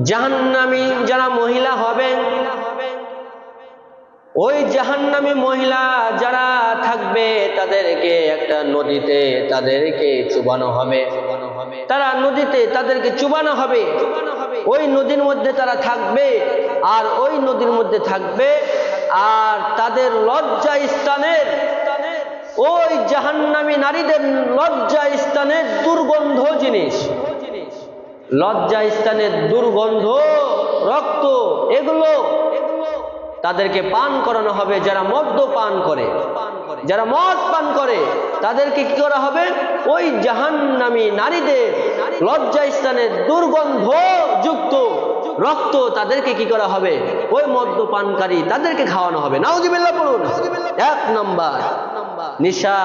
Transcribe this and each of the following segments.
জাহান্নামী যারা মহিলা হবে, ওই জাহান্নামী মহিলা যারা থাকবে তাদেরকে একটা নদীতে তাদেরকে চুবানো হবে। তারা নদীতে তাদেরকে চুবানো হবে, ওই নদীর মধ্যে তারা থাকবে, আর ওই নদীর মধ্যে থাকবে আর তাদের লজ্জা স্থানের, ওই জাহান্নামী নারীদের লজ্জা স্থানের দুর্গন্ধ জিনিস, লজ্জা স্থানের দুর্গন্ধ, রক্ত, এগুলো তাদেরকে পান করানো হবে। যারা মদ্যপান করে, যারা মদ পান করে, তাদেরকে কি করা হবে? ওই জাহান্নামী নারীদের লজ্জা স্থানের দুর্গন্ধ যুক্ত রক্ত তাদেরকে কি করা হবে? ওই মদ্যপানকারী তাদেরকে খাওয়ানো হবে। নাউজুবিল্লাহ পড়ুন। এক নাম্বার, নিশা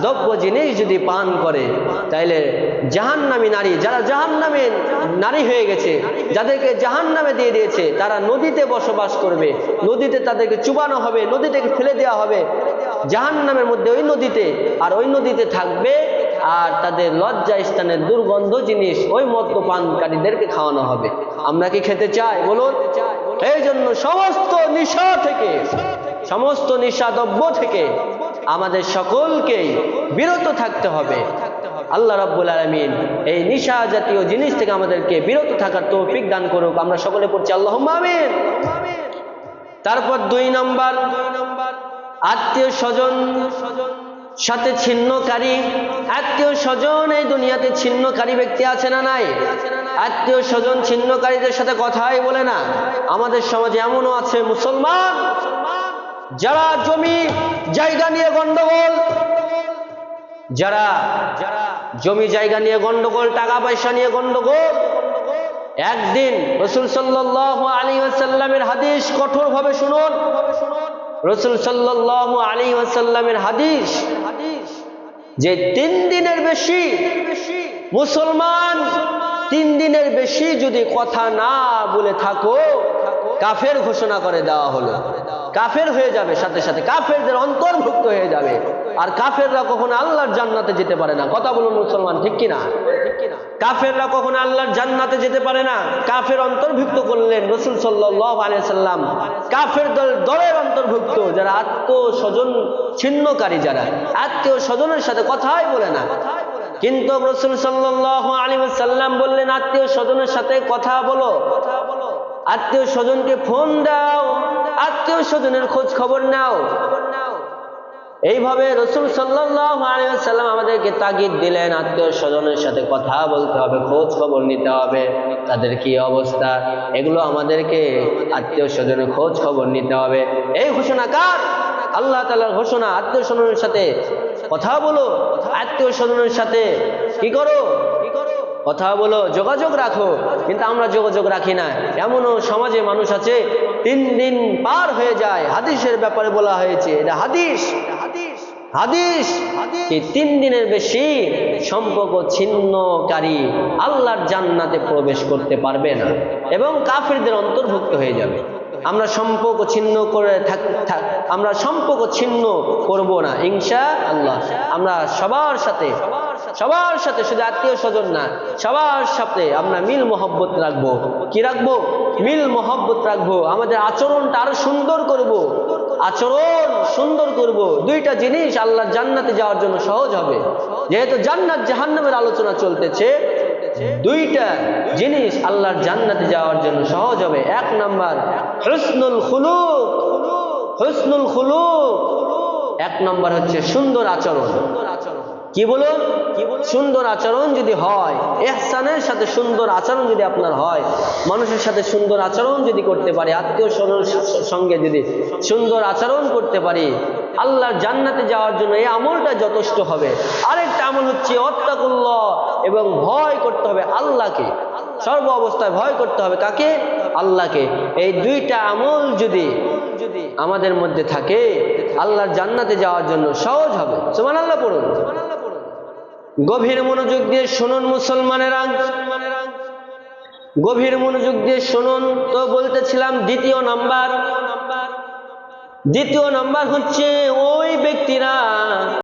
দ্রব্য জিনিস যদি পান করে, তাইলে জাহান্নামী নারী, যারা জাহান্নামে নারী হয়ে গেছে, যাদেরকে জাহান্নামে দিয়ে দিয়েছে, তারা নদীতে বসবাস করবে, নদীতে তাদেরকে চুবানো হবে, নদী থেকে ফেলে দেওয়া হবে জাহান্নামের মধ্যে, ওই নদীতে, আর ওই নদীতে থাকবে আর তাদের লজ্জা স্থানের দুর্গন্ধ জিনিস ওই মদ্যপানকারীদেরকে খাওয়ানো হবে। আমরা কি খেতে চাই বলুন? এই জন্য সমস্ত নিশা থেকে, সমস্ত নিশাদ্রব্য থেকে আমাদের সকলকেই বিরত থাকতে হবে। আল্লাহ রাব্বুল আলামিন এই নিশা জাতীয় জিনিস থেকে আমাদেরকে বিরত থাকার তৌফিক দান করুক। আমরা সকলে পড়ছি আল্লাহুম্মা আমিন। তারপর 2 নম্বর, আত্মীয় স্বজন সাথে ছিন্নকারী। আত্মীয় স্বজন এই দুনিয়াতে ছিন্নকারী ব্যক্তি আছে না নাই? আত্মীয় স্বজন ছিন্নকারীদের সাথে কথাই বলে না। আমাদের সমাজে এমনও আছে মুসলমান যারা জমি জায়গা নিয়ে গন্ডগোল, যারা জমি জায়গা নিয়ে গন্ডগোল, টাকা পয়সা নিয়ে গন্ডগোল। একদিন রাসূল সাল্লাল্লাহু আলাইহি ওয়াসাল্লামের হাদিস, কঠোরভাবে শুনুন, রাসূল সাল্লাল্লাহু আলাইহি ওয়াসাল্লামের হাদিস, যে 3 দিনের বেশি মুসলমান 3 দিনের বেশি যদি কথা না বলে থাকো, কাফের ঘোষণা করে দেওয়া হলো, কাফের হয়ে যাবে, সাথে সাথে কাফেরদের অন্তর্ভুক্ত হয়ে যাবে। আর কাফেররা কখনো আল্লাহর জান্নাতে যেতে পারে না। কথা বলুন মুসলমান, ঠিক কিনা? কাফেররা কখনো আল্লাহর জান্নাতে যেতে পারে না। কাফের অন্তর্ভুক্ত করলেন রাসূল সাল্লাল্লাহু আলাইহি ওয়াসাল্লাম, কাফের দলের অন্তর্ভুক্ত যারা আত্মস্বজন ছিন্নকারী, যারা আত্মীয় স্বজনের সাথে কথাই বলে না। কিন্তু রাসূল সাল্লাল্লাহু আলাইহি ওয়াসাল্লাম বললেন, আত্মীয় স্বজনের সাথে কথা বলো, আত্মীয় স্বজনকে ফোন দাও, আত্মীয় স্বজনের খোঁজ খবর নাও। এইভাবে রাসূল সাল্লাল্লাহু আলাইহি ওয়াসাল্লাম আমাদেরকে তাগিদ দিলেন, আত্মীয় স্বজনের সাথে কথা বলতে হবে, খোঁজ খবর নিতে হবে, তাদের কি অবস্থা, এগুলো আমাদেরকে আত্মীয় স্বজনের খোঁজ খবর নিতে হবে। এই ঘোষণা কার? আল্লাহ তাআলার ঘোষণা। আত্মীয় স্বজনের সাথে কথা বলো, আত্মীয় স্বজনের সাথে কি করো? কথা বলো, যোগাযোগ রাখো। কিন্তু আমরা যোগাযোগ রাখি না। এমনও সমাজে মানুষ আছে 3 দিন পার হয়ে যায়, হাদিসের ব্যাপারে বলা হয়েছে, এটা হাদিস, কি 3 দিনের বেশি সম্পর্ক ছিন্নকারী আল্লাহর জান্নাতে প্রবেশ করতে পারবে না এবং কাফিরদের অন্তর্ভুক্ত হয়ে যাবে। আমরা সম্পর্ক ছিন্ন করে আমরা সম্পর্ক ছিন্ন করব না ইনশাআল্লাহ। আমরা সবার সাথে শুধু আত্মীয় স্বজন না, সবার সাথে আমরা মিল মহব্বত রাখবো। কি রাখবো? মিল মহব্বত রাখবো। আমাদের আচরণটা আরো সুন্দর করব, আচরণ সুন্দর করব। 2টা জিনিস আল্লাহর জান্নাতে যাওয়ার জন্য সহজ হবে। যেহেতু জান্নাত জাহান্নামের আলোচনা চলতেছে, 2টা জিনিস আল্লাহর জান্নাতে যাওয়ার জন্য সহজ হবে। 1 নাম্বার হুসনুল খুলুক, হুসনুল খুলুক। 1 নাম্বার হচ্ছে সুন্দর আচরণ। কি বলুন? সুন্দর আচরণ যদি হয়, ইহসানের সাথে সুন্দর আচরণ যদি আপনার হয়, মানুষের সাথে সুন্দর আচরণ যদি করতে পারি, আত্মীয় স্বজনের সঙ্গে যদি সুন্দর আচরণ করতে পারি, আল্লাহর জান্নাতে যাওয়ার জন্য এই আমলটা যথেষ্ট হবে। আরেকটা আমল হচ্ছে ওয়াত্তাকুল্লাহ, এবং ভয় করতে হবে আল্লাহকে। সর্ব অবস্থায় ভয় করতে হবে কাকে? আল্লাহকে। এই 2টা আমল যদি আমাদের মধ্যে থাকে, আল্লাহর জান্নাতে যাওয়ার জন্য সহজ হবে। সুবহানাল্লাহ পড়ুন। গভীর মনোযোগ দিয়ে শুনুন মুসলমানেরা, গভীর মনোযোগ দিয়ে শুনুন। তো বলতেছিলাম দ্বিতীয় নাম্বার হচ্ছে ওই ব্যক্তিরা